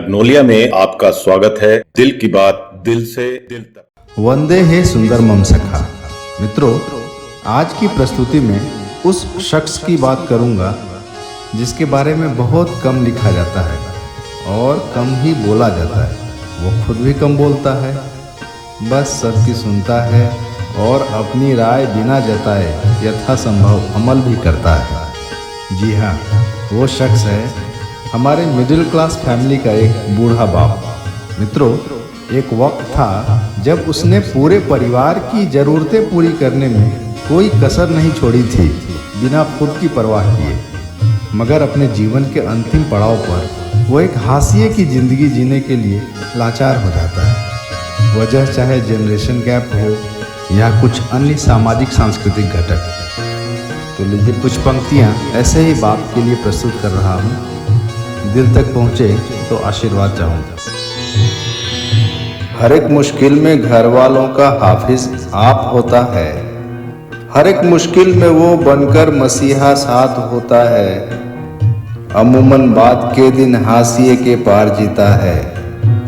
Magnolia में आपका स्वागत है। दिल की बात दिल से दिल तक। वंदे हे सुंदर मम सखा। मित्रों, आज की प्रस्तुति में उस शख्स की बात करूंगा जिसके बारे में बहुत कम लिखा जाता है और कम ही बोला जाता है। वो खुद भी कम बोलता है, बस सबकी सुनता है और अपनी राय बिना जताए यथासंभव अमल भी करता है। जी हाँ, वो शख्स है हमारे मिडिल क्लास फैमिली का एक बूढ़ा बाप। मित्रों, एक वक्त था जब उसने पूरे परिवार की ज़रूरतें पूरी करने में कोई कसर नहीं छोड़ी थी, बिना खुद की परवाह किए। मगर अपने जीवन के अंतिम पड़ाव पर वो एक हाशिए की ज़िंदगी जीने के लिए लाचार हो जाता है। वजह चाहे जनरेशन गैप हो या कुछ अन्य सामाजिक सांस्कृतिक घटक। तो लीजिए कुछ पंक्तियाँ ऐसे ही बाप के लिए प्रस्तुत कर रहा हूँ। दिल तक पहुँचे तो आशीर्वाद चाहूँगा। हर एक मुश्किल में घर वालों का हाफिज आप होता है। हर एक मुश्किल में वो बनकर मसीहा साथ होता है। अमूमन बात के दिन हाशिए के पार जीता है।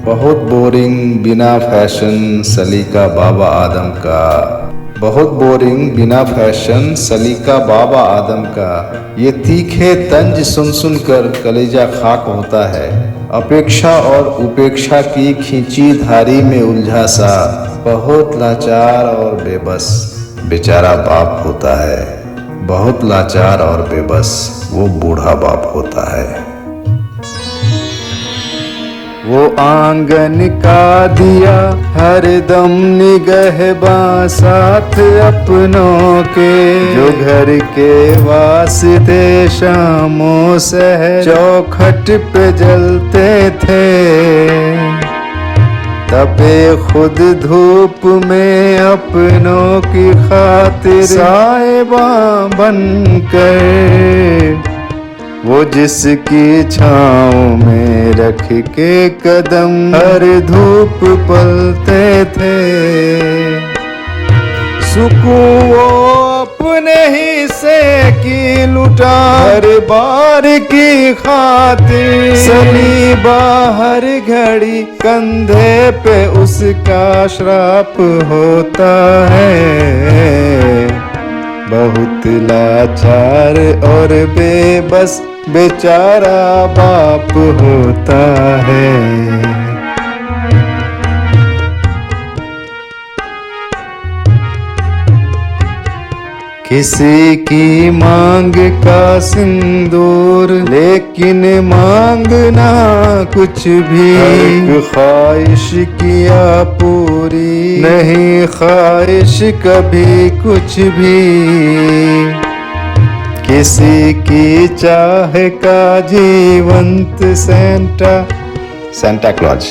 बहुत बोरिंग बिना फैशन सलीका बाबा आदम का। बहुत बोरिंग बिना फैशन सलीका बाबा आदम का। ये तीखे तंज सुन सुन कर कलेजा खाक होता है। अपेक्षा और उपेक्षा की खींची धारी में उलझा सा बहुत लाचार और बेबस बेचारा बाप होता है। बहुत लाचार और बेबस वो बूढ़ा बाप होता है। वो आंगन का दिया हरदम निगहबां साथ अपनों के, जो घर के वास्ते शामों सहर चौखट पे जलते थे। तपे खुद धूप में अपनों की खातिर साहिबां बनकर, वो जिसकी छाँव में रख के कदम हर धूप पलते थे। सुकून वो अपने ही से की लुटा हर बार की खातिर, सलीबा हर घड़ी कंधे पे उसका श्राप होता है। बहुत लाचार और बेबस बेचारा बाप होता है। किसी की मांग का सिंदूर लेकिन मांगना कुछ भी, ख्वाहिश किया पूरी नहीं ख्वाहिश कभी कुछ भी। किसी की चाह का जीवंत सेंटा क्लॉज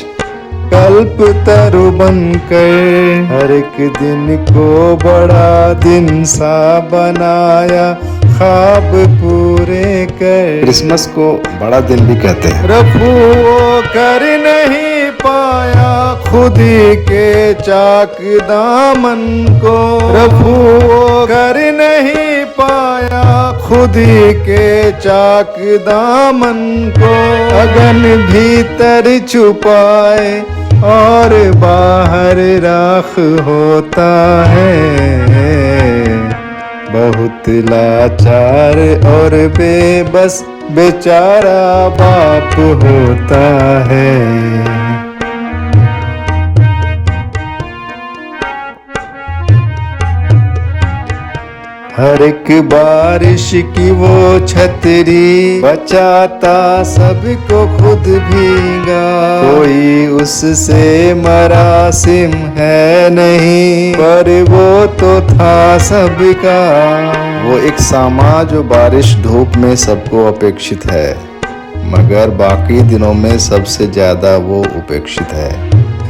कल्प तरु बनकर हर एक दिन को बड़ा दिन सा बनाया ख्वाब पूरे कर। क्रिसमस को बड़ा दिन भी कहते हैं। रफू वो कर नहीं पाया खुदी के चाक दामन को। रफू वो कर नहीं पाया खुदी के चाक दामन को। अगन भीतर छुपाए और बाहर राख होता है। बहुत लाचार और बेबस बेचारा बाप होता है। हर एक बारिश की वो छतरी बचाता सबको खुद भीगा। कोई उससे मरासिम है नहीं, पर वो तो था सबका। वो एक सामा जो बारिश धूप में सबको अपेक्षित है, मगर बाकी दिनों में सबसे ज्यादा वो उपेक्षित है।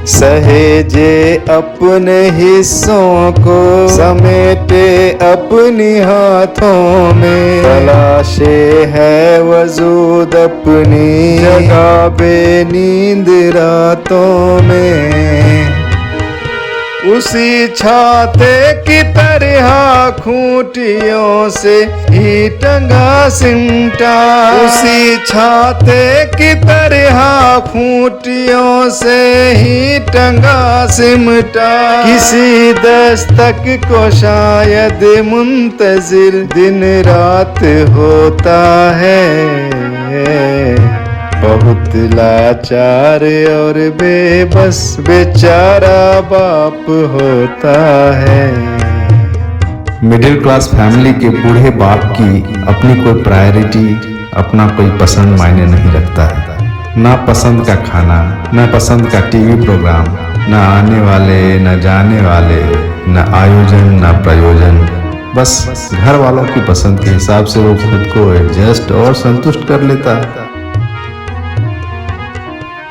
सहेजे अपने हिस्सों को समेटे अपनी हाथों में, तलाशे है वजूद अपनी जगह बेनींद रातों में। उसी छाते की तरह खूंटियों से ही टंगा सिमटा, उसी छाते की तरह खूंटियों से ही टंगा सिमटा। किसी दस्तक को शायद मुंतजिर दिन रात होता है, बहुत लाचार और बेबस बेचारा बाप होता है। मिडिल क्लास फैमिली के बूढ़े बाप की अपनी कोई प्रायोरिटी, अपना कोई पसंद मायने नहीं रखता है। ना पसंद का खाना, ना पसंद का टीवी प्रोग्राम, ना आने वाले न जाने वाले, न आयोजन न प्रयोजन। बस घर वालों की पसंद के हिसाब से वो खुद को एडजस्ट और संतुष्ट कर लेता है।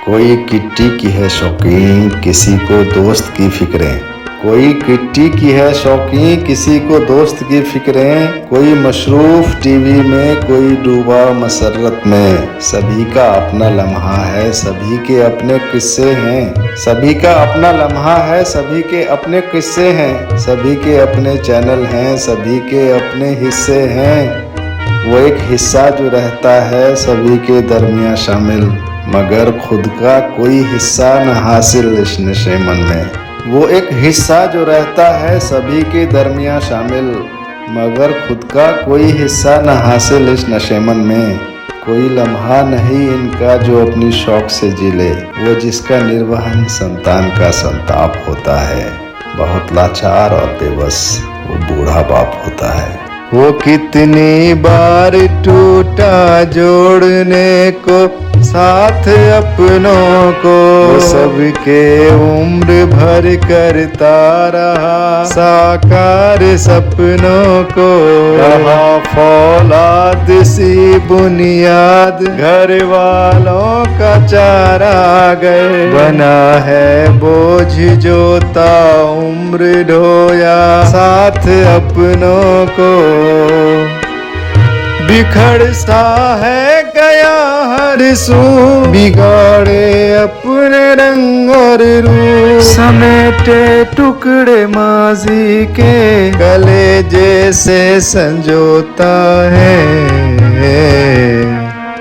कोई किट्टी की है शौकीन, किसी को दोस्त की फिक्रें, कोई किट्टी की है शौकीन, किसी को दोस्त की फिक्रें, कोई मशरूफ टीवी में, कोई डूबा मसरत में। सभी का अपना लम्हा है, सभी के अपने किस्से हैं, सभी का अपना लम्हा है, सभी के अपने किस्से हैं, सभी के अपने चैनल हैं, सभी के अपने हिस्से हैं। वो एक हिस्सा जो रहता है सभी के दरमियां शामिल, मगर खुद का कोई हिस्सा न हासिल इस नशेमन में। वो एक हिस्सा जो रहता है सभी के दरमियां शामिल, मगर खुद का कोई हिस्सा न हासिल इस नशेमन में। कोई लम्हा नहीं इनका जो अपनी शौक से जी ले, वो जिसका निर्वहन संतान का संताप होता है। बहुत लाचार और बेबस वो बूढ़ा बाप होता है। वो कितनी बार टूटा जोड़ने को साथ अपनों को, सबके उम्र भर करता रहा साकार सपनों को। रहा फौलाद सी बुनियाद, घर वालों का चारा गए, बना है बोझ जोता उम्र ढोया साथ अपनों को। बिखड़ सा है गया हर सू, बिगाड़े अपने रंग और रूप, समेटे टुकड़े माजी के कलेजे से संजोता है।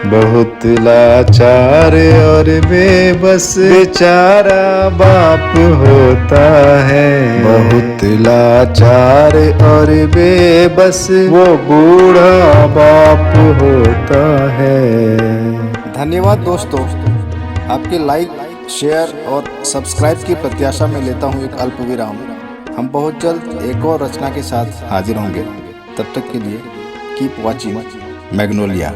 बहुत लाचार और बेबस बेचारा बाप होता है। बहुत लाचार और बेबस वो बूढ़ा बाप होता है। धन्यवाद दोस्तों, आपके लाइक, शेयर और सब्सक्राइब की प्रत्याशा में लेता हूँ एक अल्प विराम। हम बहुत जल्द एक और रचना के साथ हाजिर होंगे। तब तक के लिए कीप वॉचिंग मैग्नोलिया।